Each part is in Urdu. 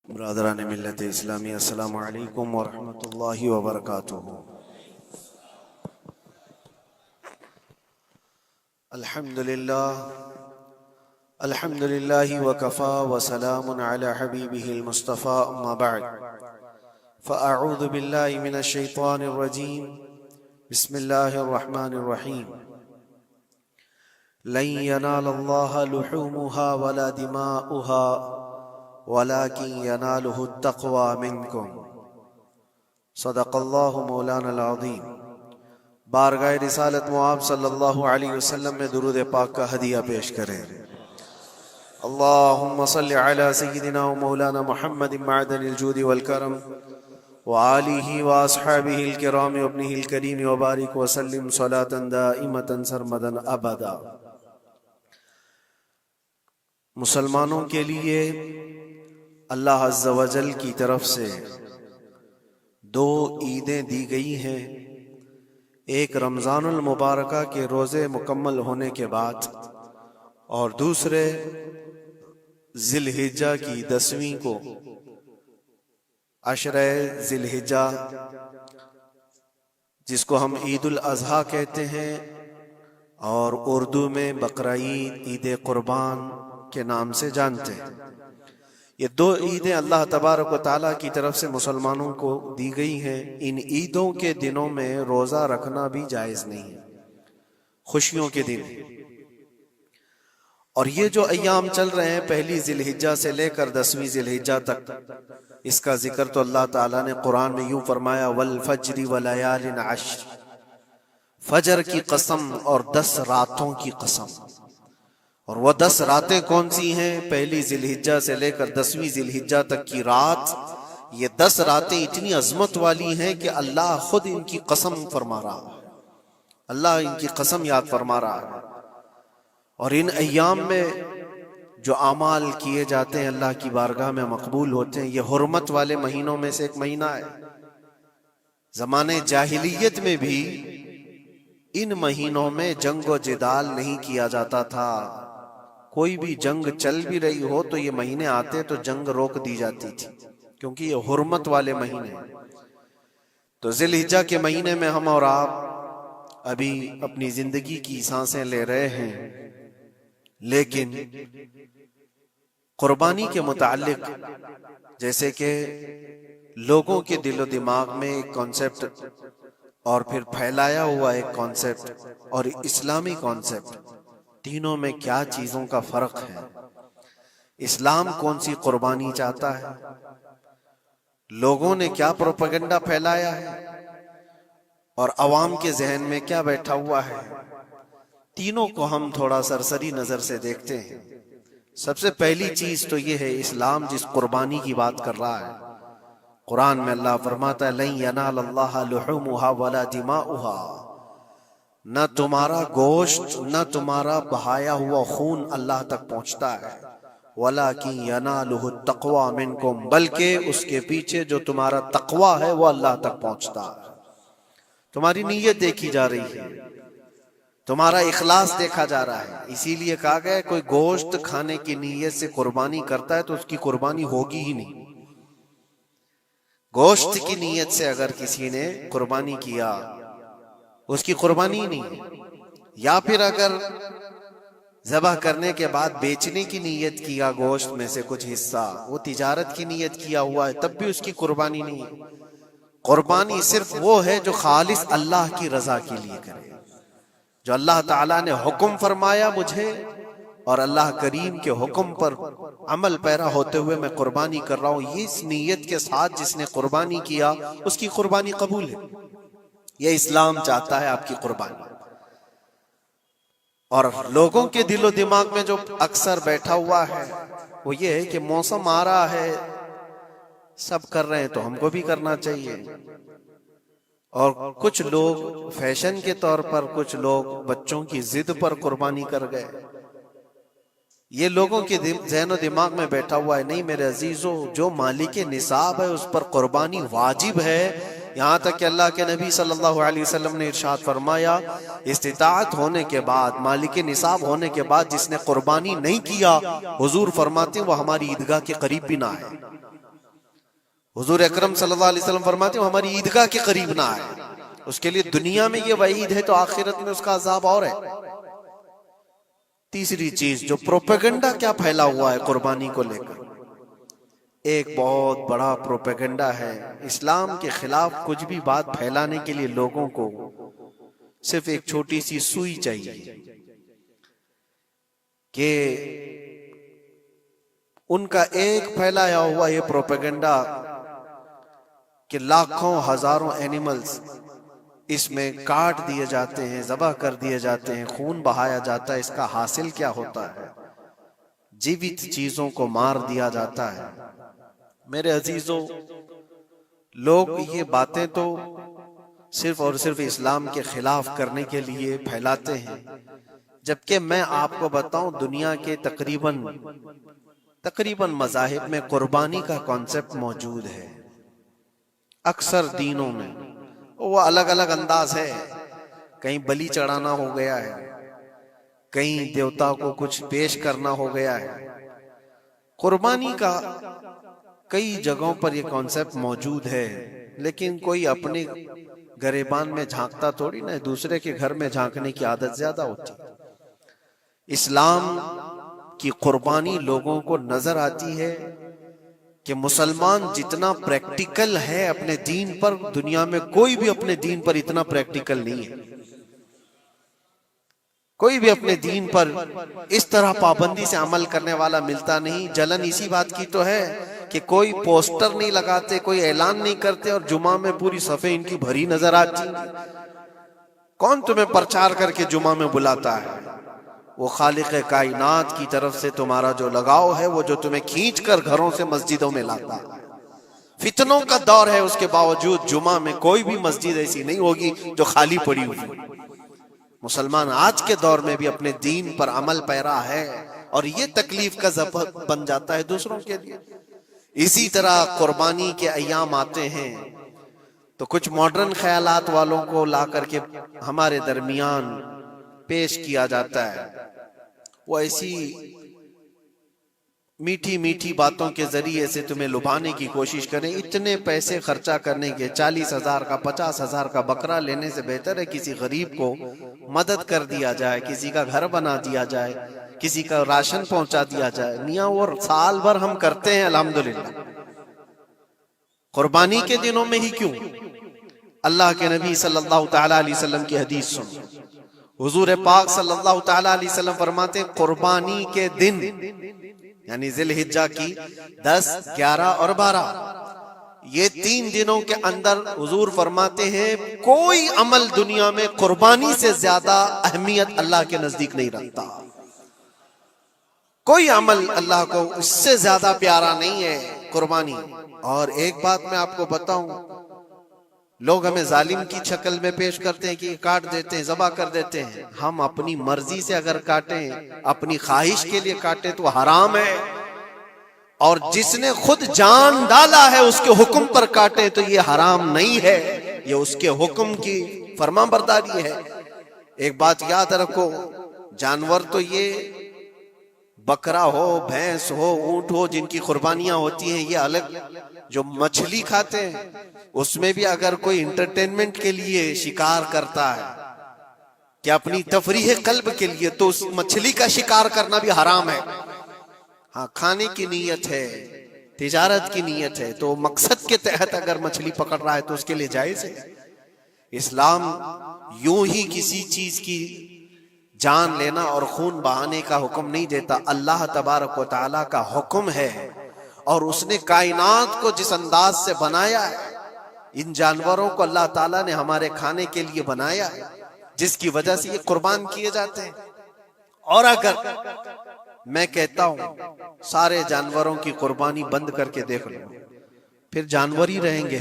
برادران ملت اسلامی، السلام علیکم ورحمۃ اللہ وبرکاتہ۔ الحمد للہ وکفا وسلام علی حبیبہ المصطفى، اما بعد فاعوذ باللہ من الشیطان الرجیم، بسم اللہ الرحمن الرحیم۔ لن ینال اللہ لحومها ولا دماؤها ولكن يناله التقوى منكم، صدق اللہ مولانا العظیم۔ بارگاہ رسالت معاب صلی اللہ علیہ وسلم میں درود پاک کا ہدیہ پیش کریں۔ اللہم صل علی سیدنا و مولانا محمد معدن الجود والکرم وآلہ واصحابہ الکرام وابنہ الکریم وبارک وسلم صلاة دائمة سرمدا ابدا۔ مسلمانوں کے لیے اللہ عز و جل کی طرف سے دو عیدیں دی گئی ہیں، ایک رمضان المبارکہ کے روزے مکمل ہونے کے بعد اور دوسرے ذی الحجہ کی 10ویں کو، عشرہ ذی الحجہ، جس کو ہم عید الاضحیٰ کہتے ہیں اور اردو میں بقرعید، عید قربان کے نام سے جانتے ہیں۔ یہ دو عیدیں اللہ تبارک و تعالیٰ کی طرف سے مسلمانوں کو دی گئی ہیں۔ ان عیدوں کے دنوں میں روزہ رکھنا بھی جائز نہیں ہے، خوشیوں کے دن۔ اور یہ جو ایام چل رہے ہیں، پہلی ذی الحجہ سے لے کر 10ویں ذی الحجہ تک، اس کا ذکر تو اللہ تعالیٰ نے قرآن میں یوں فرمایا، والفجر ولیال عشر، فجر کی قسم اور 10 راتوں کی قسم۔ اور وہ 10 راتیں کون سی ہیں؟ پہلی ذی الحجہ سے لے کر 10ویں ذی الحجہ تک کی رات، یہ 10 راتیں اتنی عظمت والی ہیں کہ اللہ خود ان کی قسم فرما رہا ہے، اللہ ان کی قسم یاد فرما رہا ہے۔ اور ان ایام میں جو اعمال کیے جاتے ہیں اللہ کی بارگاہ میں مقبول ہوتے ہیں۔ یہ حرمت والے مہینوں میں سے ایک مہینہ ہے۔ زمانے جاہلیت میں بھی ان مہینوں میں جنگ و جدال نہیں کیا جاتا تھا۔ کوئی بھی جنگ چل بھی رہی ہو تو یہ مہینے آتے تو جنگ روک دی جاتی تھی، کیونکہ یہ حرمت والے مہینے ہیں۔ تو ذی الحجہ کے مہینے میں ہم اور آپ ابھی اپنی زندگی کی سانسیں لے رہے ہیں، لیکن قربانی کے متعلق جیسے کہ لوگوں کے دل و دماغ میں ایک کانسیپٹ اور پھر پھیلایا ہوا ایک کانسیپٹ اور اسلامی کانسیپٹ، تینوں میں کیا چیزوں کا فرق ہے؟ اسلام کون سی قربانی چاہتا ہے؟ لوگوں نے کیا پروپیگنڈا پھیلایا ہے؟ اور عوام کے ذہن میں کیا بیٹھا ہوا ہے؟ تینوں کو ہم تھوڑا سرسری نظر سے دیکھتے ہیں۔ سب سے پہلی چیز تو یہ ہے، اسلام جس قربانی کی بات کر رہا ہے، قرآن میں اللہ فرماتا ہے، لن ینال اللہ لحومها ولا دماؤها، نہ تمہارا گوشت نہ تمہارا بہایا ہوا خون اللہ تک پہنچتا ہے، وَلَكِنْ يَنَالُهُ التَّقْوَى مِنْكُمْ، بلکہ اس کے پیچھے جو تمہارا تقوی ہے وہ اللہ تک پہنچتا ہے۔ تمہاری نیت دیکھی جا رہی ہے، تمہارا اخلاص دیکھا جا رہا ہے۔ اسی لیے کہا گیا ہے کوئی گوشت کھانے کی نیت سے قربانی کرتا ہے تو اس کی قربانی ہوگی ہی نہیں۔ گوشت کی نیت سے اگر کسی نے قربانی کیا، اس کی قربانی نہیں ہے۔ یا پھر اگر ذبح کرنے کے بعد بیچنے کی نیت کیا گوشت میں سے کچھ حصہ، وہ تجارت کی نیت کیا ہوا ہے، تب بھی اس کی قربانی نہیں ہے۔ قربانی صرف وہ ہے جو خالص اللہ کی رضا کے لیے کرے، جو اللہ تعالیٰ نے حکم فرمایا مجھے اور اللہ کریم کے حکم پر عمل پیرا ہوتے ہوئے میں قربانی کر رہا ہوں، یہ اس نیت کے ساتھ جس نے قربانی کیا اس کی قربانی قبول ہے۔ یہ اسلام چاہتا ہے آپ کی قربانی۔ اور لوگوں کے دل و دماغ میں جو اکثر بیٹھا ہوا ہے وہ یہ ہے کہ موسم آ رہا ہے، سب کر رہے ہیں تو ہم کو بھی کرنا چاہیے۔ اور کچھ لوگ فیشن کے طور پر، کچھ لوگ بچوں کی ضد پر قربانی کر گئے۔ یہ لوگوں کے ذہن و دماغ میں بیٹھا ہوا ہے۔ نہیں میرے عزیزو، جو مالک نصاب ہے اس پر قربانی واجب ہے، یہاں تک کہ اللہ کے نبی صلی اللہ علیہ وسلم نے ارشاد فرمایا استطاعت ہونے کے بعد، مالک نصاب ہونے کے بعد جس نے قربانی نہیں کیا، حضور فرماتے ہیں وہ ہماری عیدگاہ کے قریب بھی نہ ہے۔ حضور اکرم صلی اللہ علیہ وسلم فرماتے ہیں ہماری عیدگاہ کے قریب نہ آئے. اس کے لیے دنیا میں یہ وعید ہے تو آخرت میں اس کا عذاب اور ہے. تیسری چیز جو پروپیگنڈا کیا پھیلا ہوا ہے قربانی کو لے کر، ایک بہت بڑا پروپیگنڈا ہے. اسلام کے خلاف کچھ بھی بات پھیلانے کے لیے لوگوں کو صرف ایک چھوٹی سی سوئی چاہیے کہ ان کا ایک پھیلایا ہوا یہ پروپیگنڈا کہ لاکھوں ہزاروں اینیملز اس میں کاٹ دیے جاتے ہیں، ذبح کر دیے جاتے ہیں، خون بہایا جاتا ہے، اس کا حاصل کیا ہوتا ہے؟ جیوت چیزوں کو مار دیا جاتا ہے. میرے عزیزو، لوگ یہ باتیں تو صرف اور صرف اسلام کے خلاف کرنے کے لیے پھیلاتے ہیں، جبکہ میں آپ کو بتاؤں دنیا کے تقریباً مذاہب میں قربانی کا کانسیپٹ موجود ہے. اکثر دینوں میں وہ الگ الگ انداز ہے. کہیں بلی چڑھانا ہو گیا ہے، کہیں دیوتا کو کچھ پیش کرنا ہو گیا ہے. قربانی کا کئی جگہوں پر یہ کانسیپٹ موجود ہے، لیکن کوئی اپنے گریبان میں جھانکتا تھوڑی نہ، دوسرے کے گھر میں جھانکنے کی عادت زیادہ ہوتی. اسلام کی قربانی لوگوں کو نظر آتی ہے کہ مسلمان جتنا پریکٹیکل ہے اپنے دین پر، دنیا میں کوئی بھی اپنے دین پر اتنا پریکٹیکل نہیں ہے. کوئی بھی اپنے دین پر اس طرح پابندی سے عمل کرنے والا ملتا نہیں. جلن اسی بات کی تو ہے کہ کوئی پوسٹر نہیں لگاتے، کوئی اعلان نہیں کرتے، اور جمعہ میں پوری صفحے ان کی بھری نظر آتی. کون تمہیں پرچار کر کے جمعہ میں بلاتا ہے؟ وہ خالق کائنات کی طرف سے تمہارا جو لگاؤ ہے، وہ جو تمہیں کھینچ کر گھروں سے مسجدوں میں لاتا ہے. فتنوں کا دور ہے، اس کے باوجود جمعہ میں کوئی بھی مسجد ایسی نہیں ہوگی جو خالی پڑی ہوئی. مسلمان آج کے دور میں بھی اپنے دین پر عمل پیرا ہے، اور یہ تکلیف کا سبب بن جاتا ہے دوسروں کے لیے. اسی طرح قربانی کے ایام آتے ہیں تو کچھ ماڈرن خیالات والوں کو لا کر کے ہمارے درمیان پیش کیا جاتا ہے. وہ ایسی میٹھی میٹھی باتوں کے ذریعے سے تمہیں لبھانے کی کوشش کریں. اتنے پیسے خرچہ کرنے کے، 40,000 کا 50,000 کا بکرا لینے سے بہتر ہے کسی غریب کو مدد کر دیا جائے، کسی کا گھر بنا دیا جائے، کسی کا راشن پہنچا دیا جائے. میاں وہ سال بھر ہم کرتے ہیں الحمدللہ، قربانی کے دنوں میں ہی کیوں؟ اللہ کے نبی صلی اللہ تعالی علیہ وسلم کی حدیث سن. حضور پاک صلی اللہ تعالی علیہ وسلم فرماتے ہیں قربانی کے دن، یعنی ذی الحجہ کی 10، 11 اور 12، یہ 3 دنوں کے اندر حضور فرماتے ہیں کوئی عمل دنیا میں قربانی سے زیادہ اہمیت اللہ کے نزدیک نہیں رکھتا. کوئی عمل اللہ کو اس سے زیادہ پیارا نہیں ہے قربانی. اور ایک بات میں آپ کو بتاؤں، لوگ ہمیں ظالم کی شکل میں پیش کرتے ہیں کہ کاٹ دیتے ہیں، ذبح کر دیتے ہیں. ہم اپنی مرضی سے اگر کاٹیں، اپنی خواہش کے لیے کاٹیں تو حرام ہے، اور جس نے خود جان ڈالا ہے اس کے حکم پر کاٹے تو یہ حرام نہیں ہے، یہ اس کے حکم کی فرمان برداری ہے. ایک بات یاد رکھو، جانور تو یہ بکرا ہو، بھینس ہو، اونٹ ہو، جن کی قربانیاں ہوتی ہیں یہ الگ. جو مچھلی کھاتے ہیں اس میں بھی اگر کوئی انٹرٹینمنٹ کے لیے شکار کرتا ہے کہ اپنی تفریح قلب کے لیے، تو اس مچھلی کا شکار کرنا بھی حرام ہے. ہاں، کھانے کی نیت ہے، تجارت کی نیت ہے، تو مقصد کے تحت اگر مچھلی پکڑ رہا ہے تو اس کے لیے جائز ہے. اسلام یوں ہی کسی چیز کی جان لینا اور خون بہانے کا حکم نہیں دیتا. اللہ تبارک و تعالیٰ کا حکم ہے، اور اس نے کائنات کو جس انداز سے بنایا ہے، ان جانوروں کو اللہ تعالیٰ نے ہمارے کھانے کے لیے بنایا ہے، جس کی وجہ سے یہ قربان کیے جاتے ہیں. اور اگر میں کہتا ہوں سارے جانوروں کی قربانی بند کر کے دیکھ لو، پھر جانور ہی رہیں گے،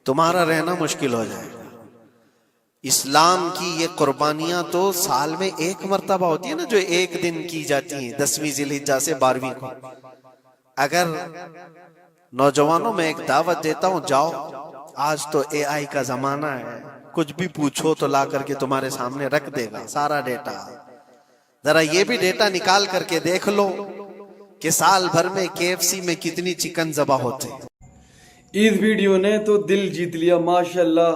تمہارا رہنا مشکل ہو جائے گا. اسلام کی یہ قربانیاں تو سال میں ایک مرتبہ ہوتی ہے نا، جو ایک دن کی جاتی ہیں، 10ویں ذی الحجہ سے 12ویں کو. اگر نوجوانوں میں ایک دعوت دیتا ہوں، جاؤ، آج تو AI کا زمانہ ہے، کچھ بھی پوچھو تو لا کر کے تمہارے سامنے رکھ دے گا سارا ڈیٹا. ذرا یہ بھی ڈیٹا نکال کر کے دیکھ لو کہ سال بھر میں KFC میں کتنی چکن ذبح ہوتے ہیں. اس ویڈیو نے تو دل جیت لیا ماشاءاللہ.